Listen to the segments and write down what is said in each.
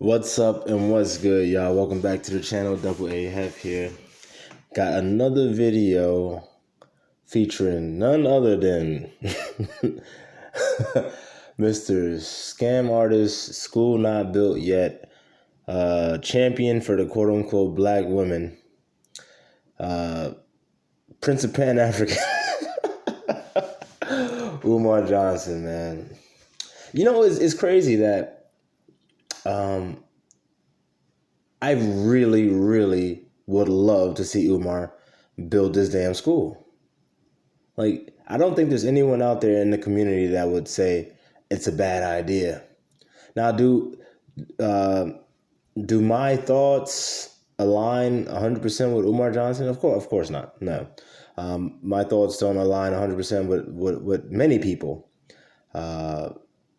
What's up and what's good, y'all? Welcome back to the channel. Double A Hef here. Got another video featuring none other than Mr. Scam Artist, School Not Built Yet, champion for the quote-unquote black women, Prince of Pan-African, Umar Johnson, man. You know, it's crazy that I really would love to see Umar build this damn school. Like, I don't think there's anyone out there in the community that would say it's a bad idea. Now, do my thoughts align 100% with Umar Johnson? Of course not. No, my thoughts don't align 100% with many people.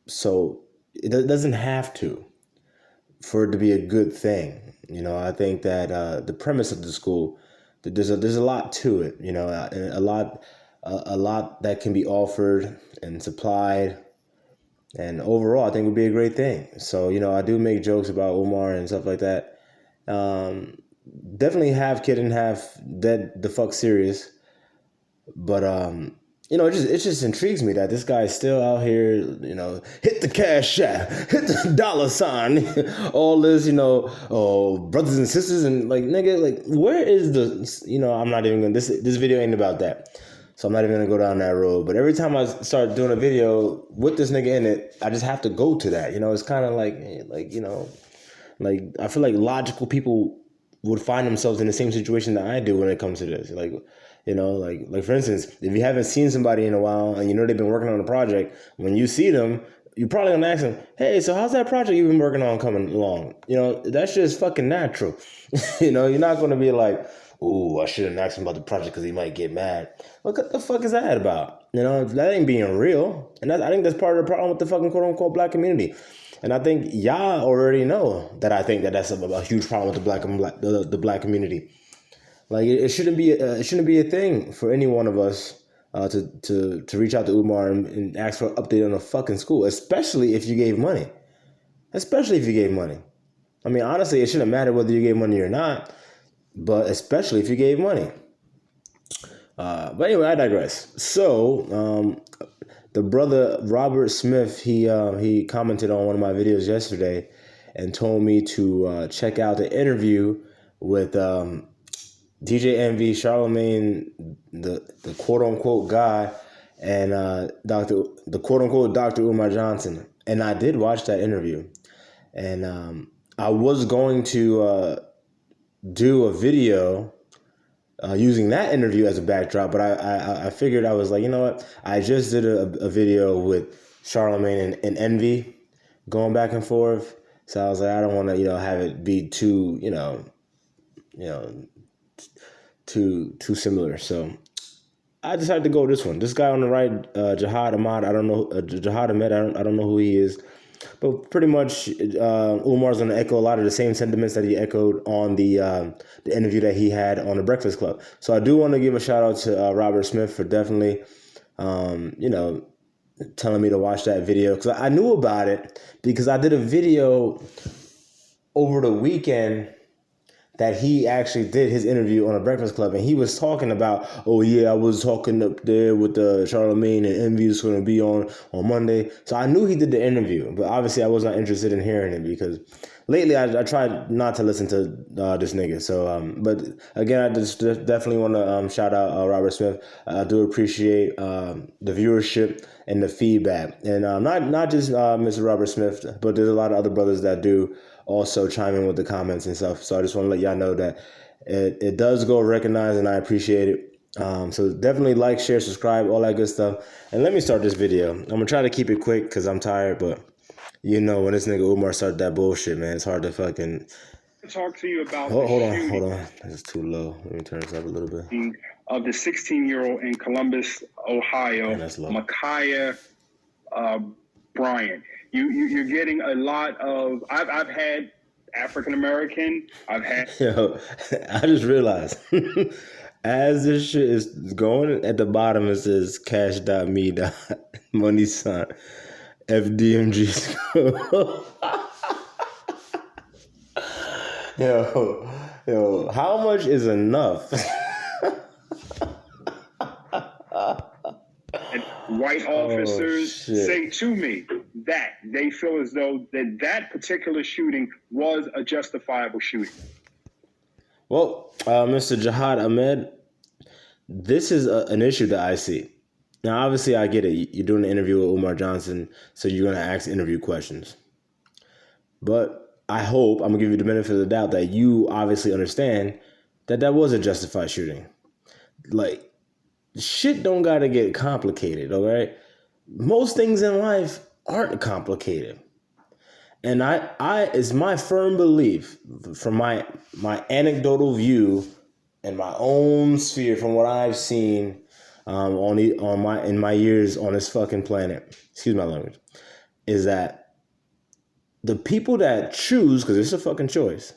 So it doesn't have to for it to be a good thing. You know, I think that the premise of the school, there's a lot to it. You know, a lot that can be offered and supplied, and overall, I think it would be a great thing. So, you know, I do make jokes about Umar and stuff like that. Definitely half kidding, half dead the fuck serious. But you know, it just intrigues me that this guy's still out here, you know, hit the cash app, hit the dollar sign, all this, you know, oh, brothers and sisters, and like, nigga, like, where is the, you know, I'm not even gonna, this video ain't about that. So I'm not even gonna go down that road. But every time I start doing a video with this nigga in it, I just have to go to that. You know, it's kind of like, you know, like, I feel like logical people would find themselves in the same situation that I do when it comes to this. Like, you know, like for instance, if you haven't seen somebody in a while and you know they've been working on a project, when you see them, you're probably gonna ask them, "Hey, so how's that project you've been working on coming along?" You know, that's just fucking natural. You know, you're not gonna be like, "Ooh, I shouldn't ask him about the project because he might get mad." What the fuck is that about? You know, that ain't being real. And I think that's part of the problem with the fucking quote unquote black community. And I think y'all already know that I think that that's a huge problem with the black community. Like, it shouldn't be a thing for any one of us to reach out to Umar and ask for an update on a fucking school, especially if you gave money. Especially if you gave money. I mean, honestly, it shouldn't matter whether you gave money or not, but especially if you gave money. But anyway, I digress. So, the brother Robert Smith, he commented on one of my videos yesterday and told me to check out the interview with DJ Envy, Charlemagne, the quote unquote guy, and the quote unquote Dr. Umar Johnson. And I did watch that interview, and I was going to do a video using that interview as a backdrop, but I figured, I was like, you know what? I just did a video with Charlemagne and Envy going back and forth, so I was like, I don't want to, you know, have it be too, you know, too similar. So I decided to go with this one. This guy on the right, Jihad Ahmad. I don't know Jihad Ahmed. I don't know who he is, but pretty much Umar's going to echo a lot of the same sentiments that he echoed on the interview that he had on the Breakfast Club. So I do want to give a shout out to Robert Smith for definitely, you know, telling me to watch that video, because I knew about it because I did a video over the weekend that he actually did his interview on a Breakfast Club, and he was talking about, oh yeah, I was talking up there with Charlemagne, and Envy was going to be on Monday. So I knew he did the interview, but obviously I was not interested in hearing it because lately I tried not to listen to this nigga. So, but again, I just definitely want to shout out Robert Smith. I do appreciate the viewership and the feedback, and not just Mr. Robert Smith, but there's a lot of other brothers that do also chime in with the comments and stuff. So I just want to let y'all know that it does go recognized, and I appreciate it. So definitely like, share, subscribe, all that good stuff. And let me start this video. I'm going to try to keep it quick because I'm tired, but you know, when this nigga Umar started that bullshit, man, it's hard to fucking talk to you about hold on. This is too low. Let me turn this up a little bit. Of the 16-year-old in Columbus, Ohio, Micaiah Bryant. You're getting a lot of. I've had African American. I've had. Yo, I just realized as this shit is going, at the bottom it says cash.me money sign FDMG. Yo, how much is enough? And white officers say to me that they feel as though that particular shooting was a justifiable shooting. Well, Mr. Jihad Ahmed, this is an issue that I see. Now, obviously, I get it. You're doing an interview with Umar Johnson, so you're going to ask interview questions. But I hope, I'm going to give you the benefit of the doubt, that you obviously understand that that was a justified shooting. Like, shit don't got to get complicated, all right? Most things in life aren't complicated. And I it's my firm belief, from my anecdotal view and my own sphere, from what I've seen in my years on this fucking planet, excuse my language, is that the people that choose, because it's a fucking choice,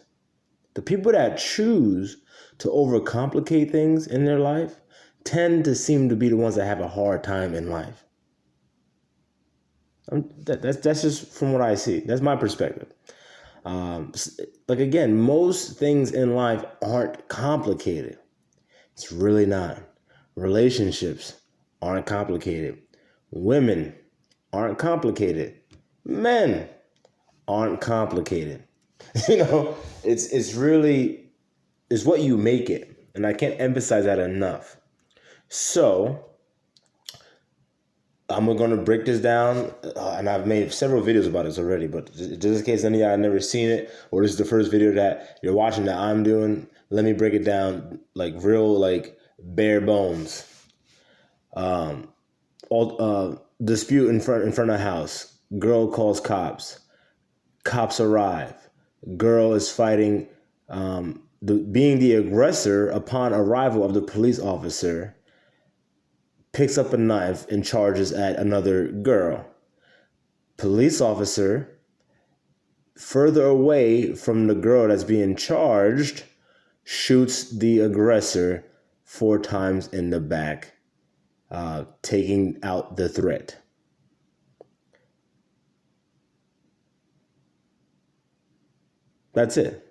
the people that choose to overcomplicate things in their life tend to seem to be the ones that have a hard time in life. That's just from what I see. That's my perspective. Like, again, most things in life aren't complicated. It's really not. Relationships aren't complicated. Women aren't complicated. Men aren't complicated. It's really, it's what you make it. And I can't emphasize that enough. So I'm going to break this down, and I've made several videos about this already, but just in case any of y'all have never seen it, or this is the first video that you're watching that I'm doing, let me break it down like real, like bare bones. Dispute in front of house. Girl calls cops. Cops arrive. Girl is fighting, being the aggressor upon arrival of the police officer, picks up a knife and charges at another girl. Police officer, further away from the girl that's being charged, shoots the aggressor 4 times in the back, taking out the threat. That's it.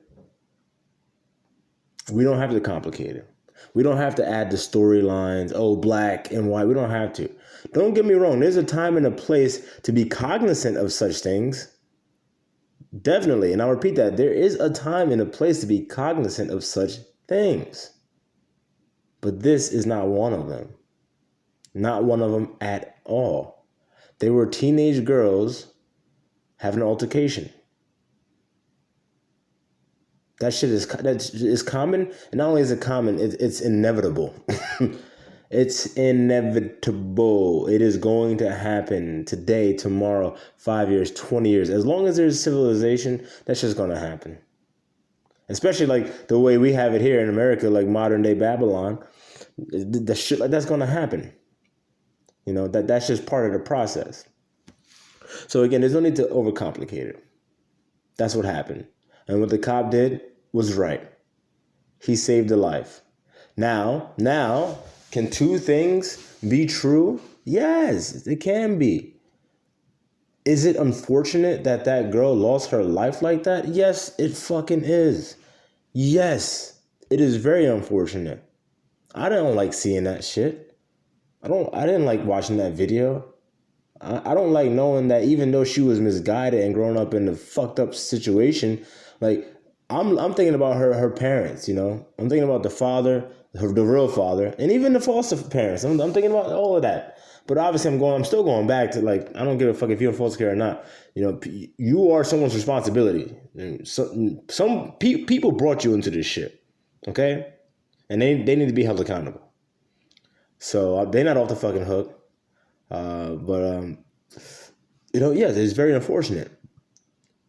We don't have to complicate it. We don't have to add the storylines, black and white. We don't have to. Don't get me wrong. There's a time and a place to be cognizant of such things. Definitely. And I'll repeat that. There is a time and a place to be cognizant of such things. But this is not one of them. Not one of them at all. They were teenage girls having an altercation. That shit is common, and not only is it common, it's inevitable. It's inevitable. It is going to happen today, tomorrow, 5 years, 20 years. As long as there's civilization, that's just going to happen. Especially like the way we have it here in America, like modern day Babylon. The shit like that's going to happen. That's just part of the process. So again, there's no need to overcomplicate it. That's what happened. And what the cop did was right. He saved a life. Now, can 2 things be true? Yes, it can be. Is it unfortunate that that girl lost her life like that? Yes, it fucking is. Yes, it is very unfortunate. I don't like seeing that shit. I didn't like watching that video. I don't like knowing that even though she was misguided and grown up in a fucked up situation, like I'm thinking about her parents, I'm thinking about the father, the real father, and even the foster parents. I'm thinking about all of that. But obviously I'm still going back to, like, I don't give a fuck if you're in foster care or not. You are someone's responsibility. Some people brought you into this shit, okay? And they need to be held accountable. So they're not off the fucking hook. Yes, it's very unfortunate.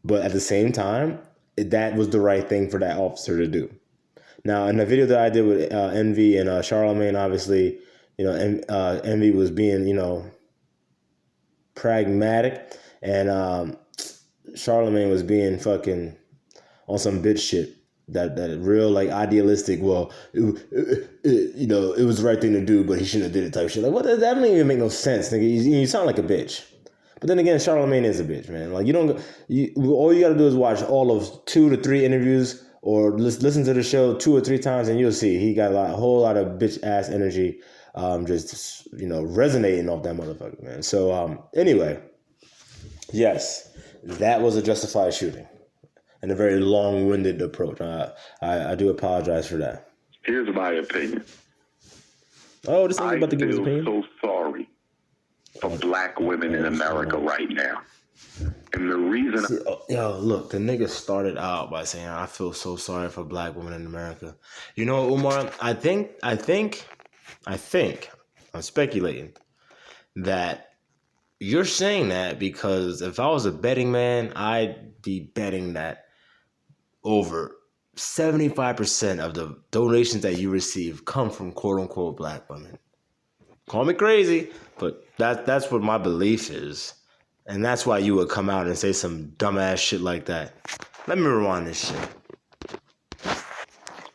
But at the same time, that was the right thing for that officer to do. Now, in the video that I did with Envy and Charlamagne, obviously, Envy was being, pragmatic, and Charlamagne was being fucking on some bitch shit. That real, like, idealistic, well, it was the right thing to do, but he shouldn't have did it type shit. Like, what? That don't even make no sense, nigga. You sound like a bitch. But then again, Charlamagne is a bitch, man. Like, all you gotta do is watch all of 2 to 3 interviews or listen to the show 2 or 3 times, and you'll see he got a whole lot of bitch ass energy, just resonating off that motherfucker, man. So anyway, yes, that was a justified shooting and a very long-winded approach. I do apologize for that. Here's my opinion. Oh, this nigga about to give his opinion? I feel so sorry for black women in America right now. And the reason... look, the nigga started out by saying, I feel so sorry for black women in America. You know, Umar, I think, I'm speculating that you're saying that because if I was a betting man, I'd be betting that over 75% of the donations that you receive come from quote-unquote black women. Call me crazy, but that's what my belief is. And that's why you would come out and say some dumbass shit like that. Let me rewind this shit.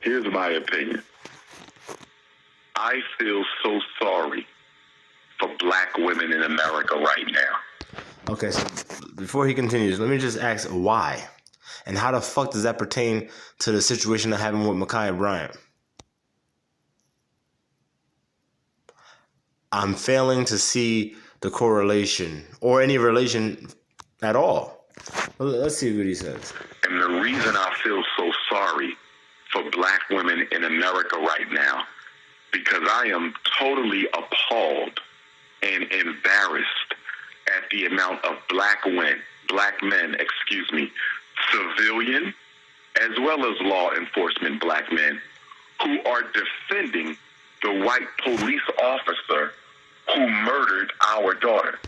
Here's my opinion. I feel so sorry for black women in America right now. Okay, so before he continues, let me just ask why? And how the fuck does that pertain to the situation that happened with Ma'Khia Bryant? I'm failing to see the correlation or any relation at all. Let's see what he says. And the reason I feel so sorry for black women in America right now, because I am totally appalled and embarrassed at the amount of black men, civilian, as well as law enforcement black men, who are defending the white police officer who murdered our daughter.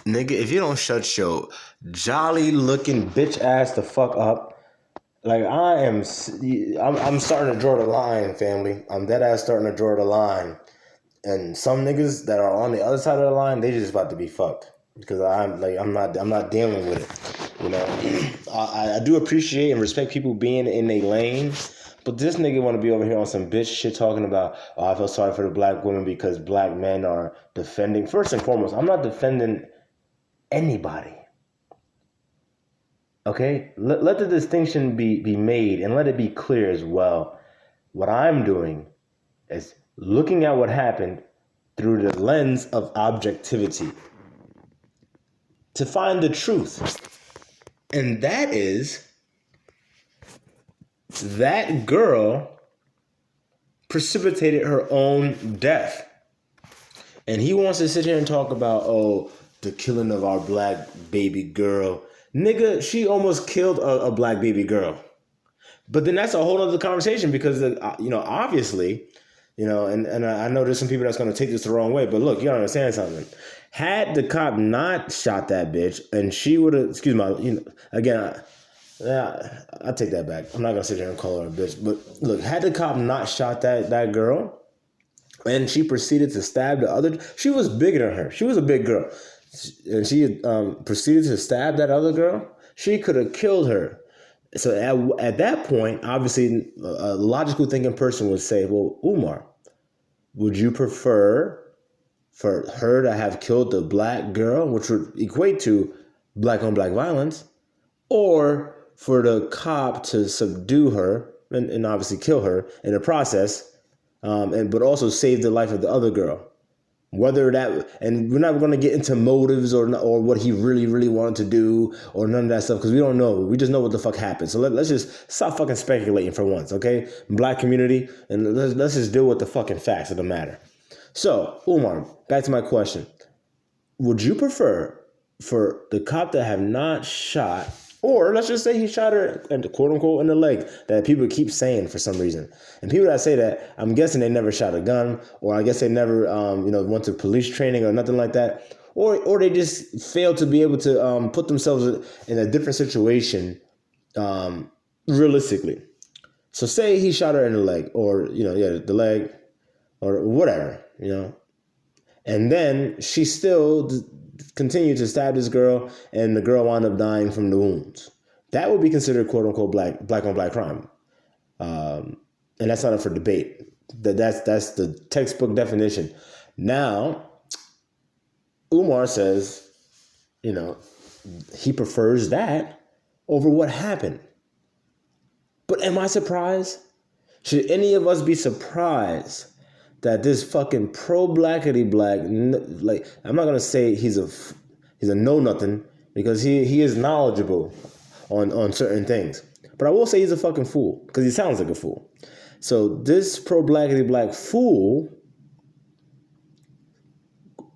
Nigga, if you don't shut your jolly looking bitch ass the fuck up, like I'm starting to draw the line, family. I'm dead ass starting to draw the line. And some niggas that are on the other side of the line, they just about to be fucked. Because I'm not dealing with it. You know, I do appreciate and respect people being in a lane, but this nigga want to be over here on some bitch shit talking about, oh, I feel sorry for the black women because black men are defending. First and foremost, I'm not defending anybody. Okay? Let the distinction be made and let it be clear as well. What I'm doing is looking at what happened through the lens of objectivity to find the truth. And that is, that girl precipitated her own death. And he wants to sit here and talk about, oh, the killing of our black baby girl. Nigga, she almost killed a black baby girl. But then that's a whole other conversation because, obviously, and I know there's some people that's going to take this the wrong way. But look, you gotta understand something. Had the cop not shot that bitch and she would have, I take that back. I'm not going to sit here and call her a bitch. But look, had the cop not shot that girl and she proceeded to stab the other, she was bigger than her. She was a big girl. And she proceeded to stab that other girl. She could have killed her. So at that point, obviously, a logical thinking person would say, well, Umar, would you prefer for her to have killed the black girl, which would equate to black on black violence, or for the cop to subdue her and obviously kill her in the process, but also save the life of the other girl? Whether that, and we're not going to get into motives or what he really, really wanted to do or none of that stuff because we don't know. We just know what the fuck happened. So let's just stop fucking speculating for once, okay? Black community, and let's just deal with the fucking facts of the matter. So, Umar, back to my question. Would you prefer for the cop to have not shot, or let's just say he shot her, quote unquote, in the leg, that people keep saying for some reason. And people that say that, I'm guessing they never shot a gun, or I guess they never, went to police training or nothing like that. Or they just failed to be able to put themselves in a different situation realistically. So say he shot her in the leg, or, the leg, or whatever, And then she still continued to stab this girl, and the girl wound up dying from the wounds. That would be considered quote unquote black on black crime, and that's not up for debate. That's the textbook definition. Now, Umar says, he prefers that over what happened. But am I surprised? Should any of us be surprised that this fucking pro-blackity black, like, I'm not gonna say he's a know-nothing, because he is knowledgeable on certain things. But I will say he's a fucking fool, because he sounds like a fool. So this pro-blackity black fool,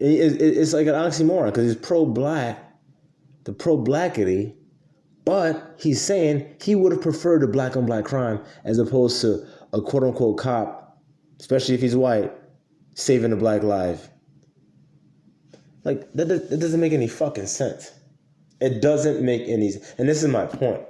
it's like an oxymoron, because he's pro-black, the pro-blackity, but he's saying he would have preferred a black on black crime as opposed to a quote unquote cop, especially if he's white, saving a black life. Like, that doesn't make any fucking sense. It doesn't make any sense. And this is my point.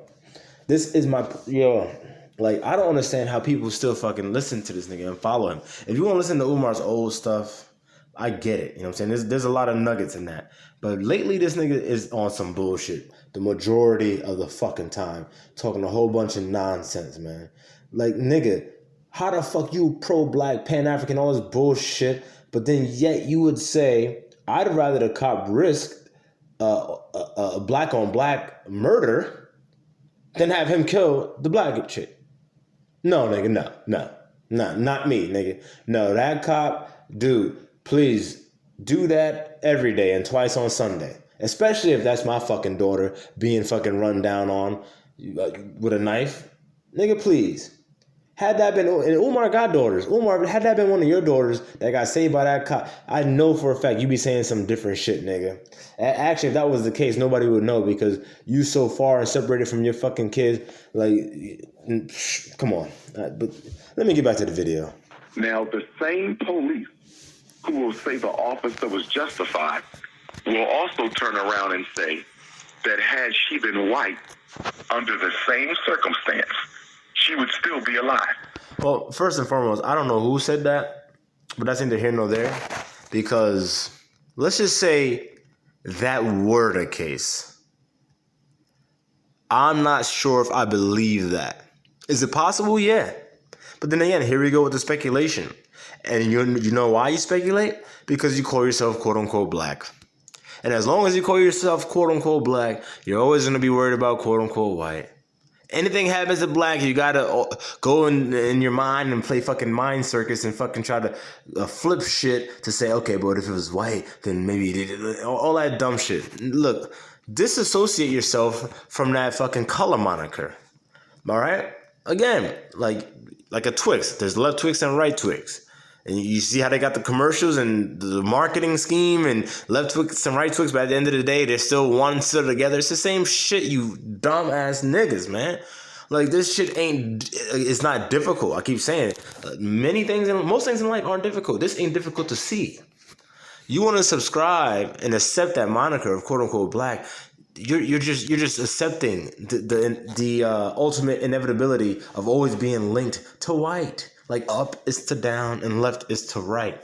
Like, I don't understand how people still fucking listen to this nigga and follow him. If you want to listen to Umar's old stuff, I get it. You know what I'm saying? There's a lot of nuggets in that. But lately, this nigga is on some bullshit. The majority of the fucking time. Talking a whole bunch of nonsense, man. Like, nigga, how the fuck you pro-black, pan-African, all this bullshit, but then yet you would say, I'd rather the cop risk a black-on-black murder than have him kill the black chick. No, nigga, no, not me, nigga. No, that cop, dude, please do that every day and twice on Sunday. Especially if that's my fucking daughter being fucking run down on with a knife. Nigga, please. Had that been, and Umar got daughters. Umar, had that been one of your daughters that got saved by that cop, I know for a fact you be saying some different shit, nigga. Actually, if that was the case, nobody would know because you so far and separated from your fucking kids. Like, come on. But let me get back to the video. Now, the same police who will say the officer was justified will also turn around and say that had she been white under the same circumstance, she would still be alive. Well, first and foremost, I don't know who said that, but that's neither here nor there. Because let's just say that were the case. I'm not sure if I believe that. Is it possible? Yeah. But then again, here we go with the speculation. And you know why you speculate? Because you call yourself quote unquote black. And as long as you call yourself quote unquote black, you're always going to be worried about quote unquote white. Anything happens to black, you gotta go in your mind and play fucking mind circus and fucking try to flip shit to say, okay, but if it was white, then maybe all that dumb shit. Look, disassociate yourself from that fucking color moniker. All right? Again, like a Twix. There's left Twix and right Twix. And you see how they got the commercials and the marketing scheme and left Twix and right Twix, but at the end of the day, they're still one still together. It's the same shit, you dumbass niggas, man. Like, this shit it's not difficult. I keep saying it. Most things in life aren't difficult. This ain't difficult to see. You want to subscribe and accept that moniker of quote unquote black. You're just accepting the ultimate inevitability of always being linked to white. Like, up is to down and left is to right.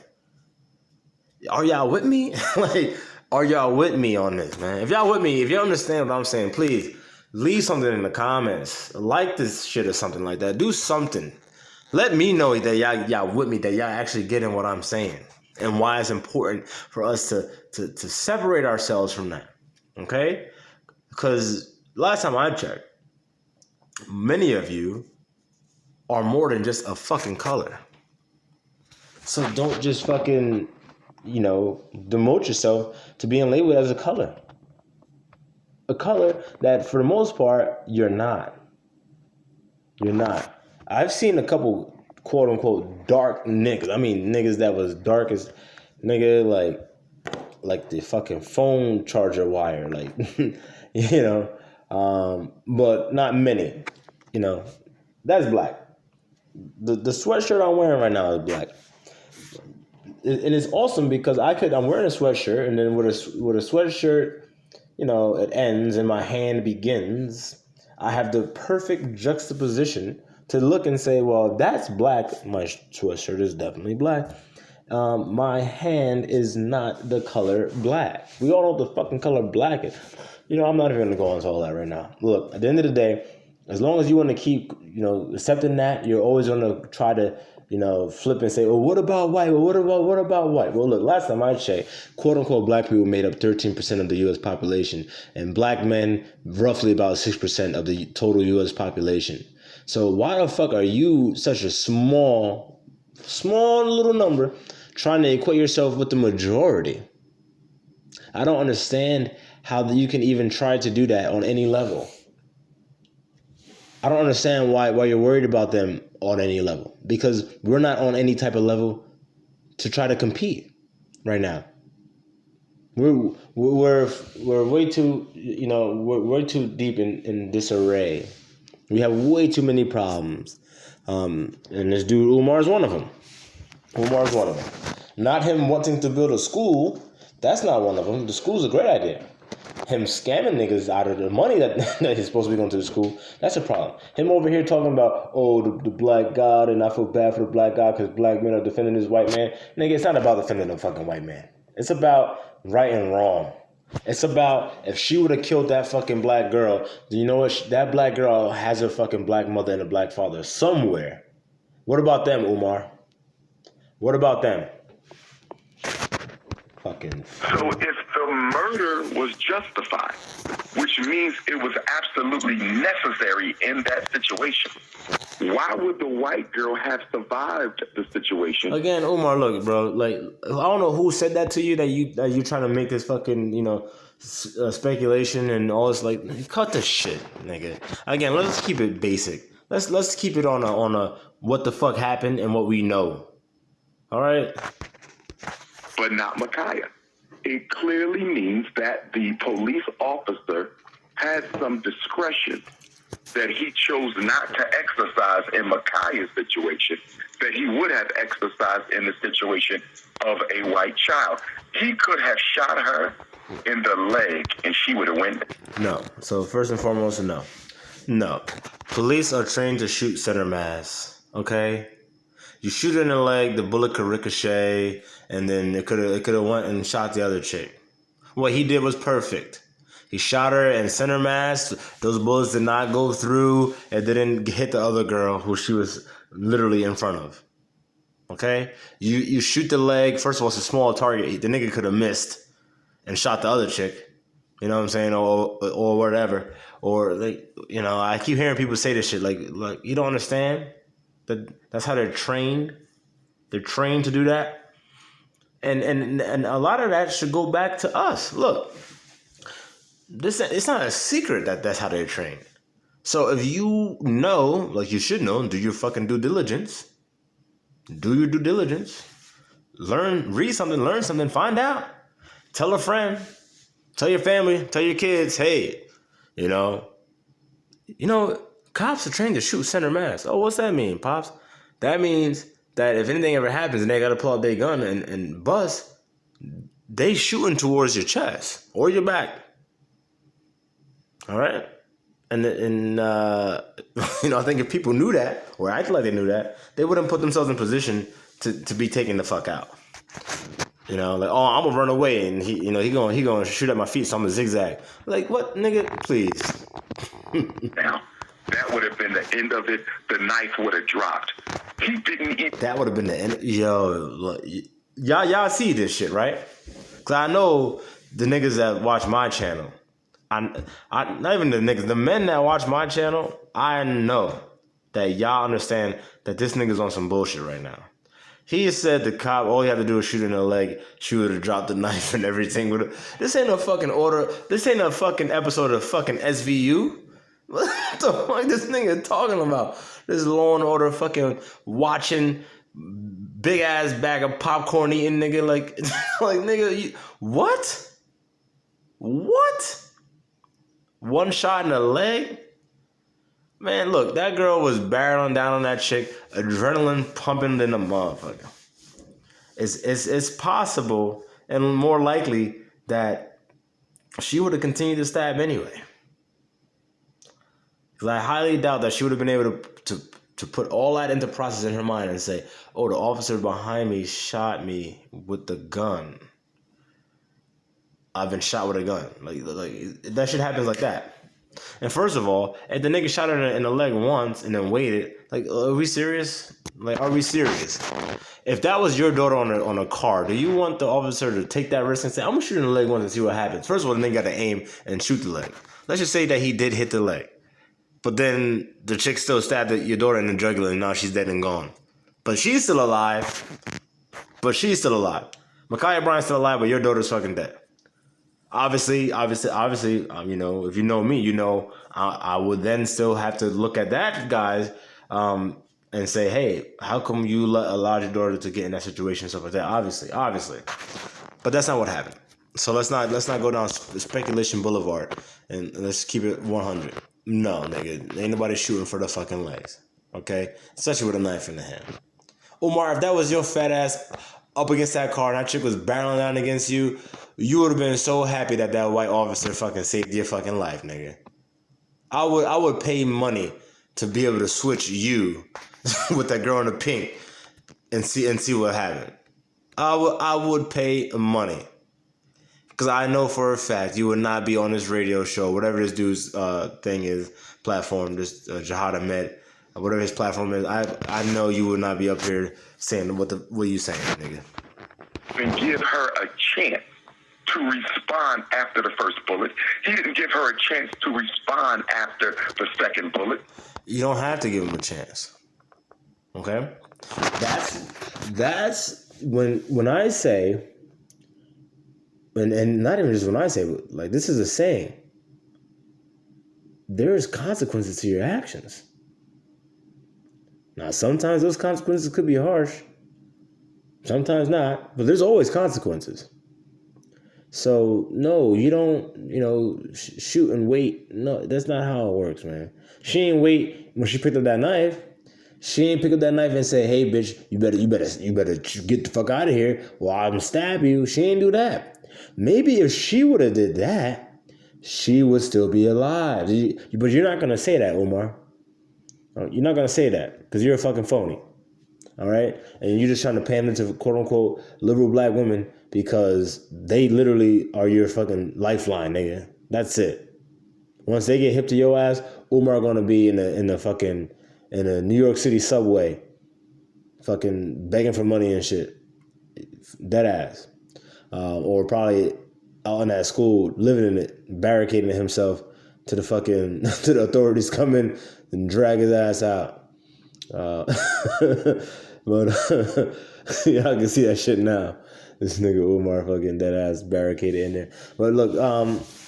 Are y'all with me? Like, are y'all with me on this, man? If y'all with me, if y'all understand what I'm saying, please leave something in the comments. Like this shit or something like that. Do something. Let me know that y'all with me, that y'all actually getting what I'm saying and why it's important for us to separate ourselves from that. Okay? Because last time I checked, many of you are more than just a fucking color. So don't just fucking, demote yourself to being labeled as a color. A color that for the most part, you're not. You're not. I've seen a couple quote unquote dark niggas. I mean niggas that was dark as nigga like the fucking phone charger wire. Like but not many. That's black. The sweatshirt I'm wearing right now is black, and it's awesome because I'm wearing a sweatshirt, and then with a sweatshirt, it ends and my hand begins. I have the perfect juxtaposition to look and say, well, that's black. My sweatshirt is definitely black. My hand is not the color black. We all know what the fucking color black is. I'm not even gonna go into all that right now. Look, at the end of the day, as long as you want to keep, accepting that, you're always going to try to, flip and say, well, what about white? Well, what about white? Well, look, last time I checked, quote unquote, black people made up 13% of the U.S. population, and black men roughly about 6% of the total U.S. population. So why the fuck are you such a small little number trying to equate yourself with the majority? I don't understand how you can even try to do that on any level. I don't understand why you're worried about them on any level, because we're not on any type of level to try to compete right now. We're way too, we're way too deep in disarray. We have way too many problems. And this dude Umar's one of them. Not him wanting to build a school. That's not one of them. The school's a great idea. Him scamming niggas out of the money that he's supposed to be going to the school, that's a problem. Him over here talking about, the black God, and I feel bad for the black God because black men are defending this white man. Nigga, it's not about defending the fucking white man. It's about right and wrong. It's about if she would have killed that fucking black girl, you know what? That black girl has her fucking black mother and a black father somewhere. What about them, Umar? What about them? Fucking. So if the murder was justified, which means it was absolutely necessary in that situation, why would the white girl have survived the situation? Again, Umar, look, bro. Like, I don't know who said that to you, that you trying to make this fucking speculation and all this. Like, cut the shit, nigga. Again, let's keep it basic. Let's keep it on a what the fuck happened and what we know. All right. But not Micaiah. It clearly means that the police officer had some discretion that he chose not to exercise in Micaiah's situation that he would have exercised in the situation of a white child. He could have shot her in the leg and she would have went. No. So first and foremost, no. Police are trained to shoot center mass. Okay. You shoot her in the leg, the bullet could ricochet, and then it could have went and shot the other chick. What he did was perfect. He shot her in center mass. Those bullets did not go through. It didn't hit the other girl who she was literally in front of. Okay? You shoot the leg. First of all, it's a small target. The nigga could have missed and shot the other chick. You know what I'm saying? Or whatever. Or, like, I keep hearing people say this shit. Like you don't understand? That's how they're trained. They're trained to do that. And a lot of that should go back to us. Look, it's not a secret that that's how they're trained. So if you know, like you should know, do your fucking due diligence. Do your due diligence. Read something, learn something, find out. Tell a friend. Tell your family. Tell your kids, hey, cops are trained to shoot center mass. Oh, what's that mean, Pops? That means that if anything ever happens and they got to pull out their gun and bust, they shooting towards your chest or your back. All right? And I think if people knew that or acted like they knew that, they wouldn't put themselves in position to be taken the fuck out. I'm going to run away and he going to shoot at my feet, so I'm going to zigzag. Like, what, nigga? Please. Now, that would have been the end of it. The knife would have dropped. He didn't eat. That would have been the end. Yo, y'all see this shit, right? Because I know the niggas that watch my channel. I not even the niggas. The men that watch my channel, I know that y'all understand that this nigga's on some bullshit right now. He said the cop, all he had to do was shoot in the leg. She would have dropped the knife and everything. This ain't no fucking order. This ain't a fucking episode of fucking SVU. What the fuck this nigga talking about? This Law and Order fucking watching big ass bag of popcorn eating nigga like nigga, what? What? One shot in the leg? Man, look, that girl was barreling down on that chick, adrenaline pumping in the motherfucker. It's possible and more likely that she would have continued to stab anyway. Because I highly doubt that she would have been able to put all that into process in her mind and say, oh, the officer behind me shot me with the gun. I've been shot with a gun. Like that shit happens like that. And first of all, if the nigga shot her in the leg once and then waited, like, are we serious? Like, are we serious? If that was your daughter on a car, do you want the officer to take that risk and say, I'm going to shoot in the leg once and see what happens? First of all, the nigga got to aim and shoot the leg. Let's just say that he did hit the leg. But then the chick still stabbed your daughter in the jugular, and now she's dead and gone. But she's still alive. Ma'Khia Bryant's still alive, but your daughter's fucking dead. Obviously, you know, if you know me, you know, I would then still have to look at that guy, and say, hey, how come you allowed your daughter to get in that situation and stuff like that? Obviously, but that's not what happened. So let's not go down speculation boulevard, and let's keep it 100. No, nigga, ain't nobody shooting for the fucking legs, okay? Especially with a knife in the hand. Umar, if that was your fat ass up against that car and that chick was barreling down against you, you would have been so happy that white officer fucking saved your fucking life, nigga. I would pay money to be able to switch you with that girl in the pink and see what happened. I would pay money. Because I know for a fact you would not be on this radio show, whatever this dude's thing is, platform, this Jihad Ahmed, whatever his platform is. I know you would not be up here saying what you saying, nigga. And give her a chance to respond after the first bullet. He didn't give her a chance to respond after the second bullet. You don't have to give him a chance. Okay? That's when I say, and not even just when I say, but like, this is a saying. There's consequences to your actions. Now, sometimes those consequences could be harsh. Sometimes not. But there's always consequences. So, no, you don't, shoot and wait. No, that's not how it works, man. She ain't wait when she picked up that knife. She ain't pick up that knife and say, hey, bitch, you better get the fuck out of here or I'm gonna stab you. She ain't do that. Maybe if she would have did that, she would still be alive. But you're not going to say that, Umar. You're not going to say that because you're a fucking phony. All right? And you're just trying to pander to quote-unquote liberal black women because they literally are your fucking lifeline, nigga. That's it. Once they get hip to your ass, Umar going to be in a New York City subway fucking begging for money and shit. Dead ass. Or probably out in that school, living in it, barricading himself to the fucking to the authorities come in and drag his ass out. But y'all can see that shit now. This nigga Umar fucking dead ass barricaded in there. But look,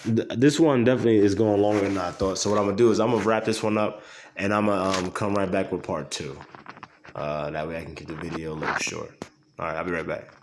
this one definitely is going longer than I thought. So what I'm gonna do is I'm gonna wrap this one up, and I'm gonna come right back with part 2. That way I can keep the video a little short. All right, I'll be right back.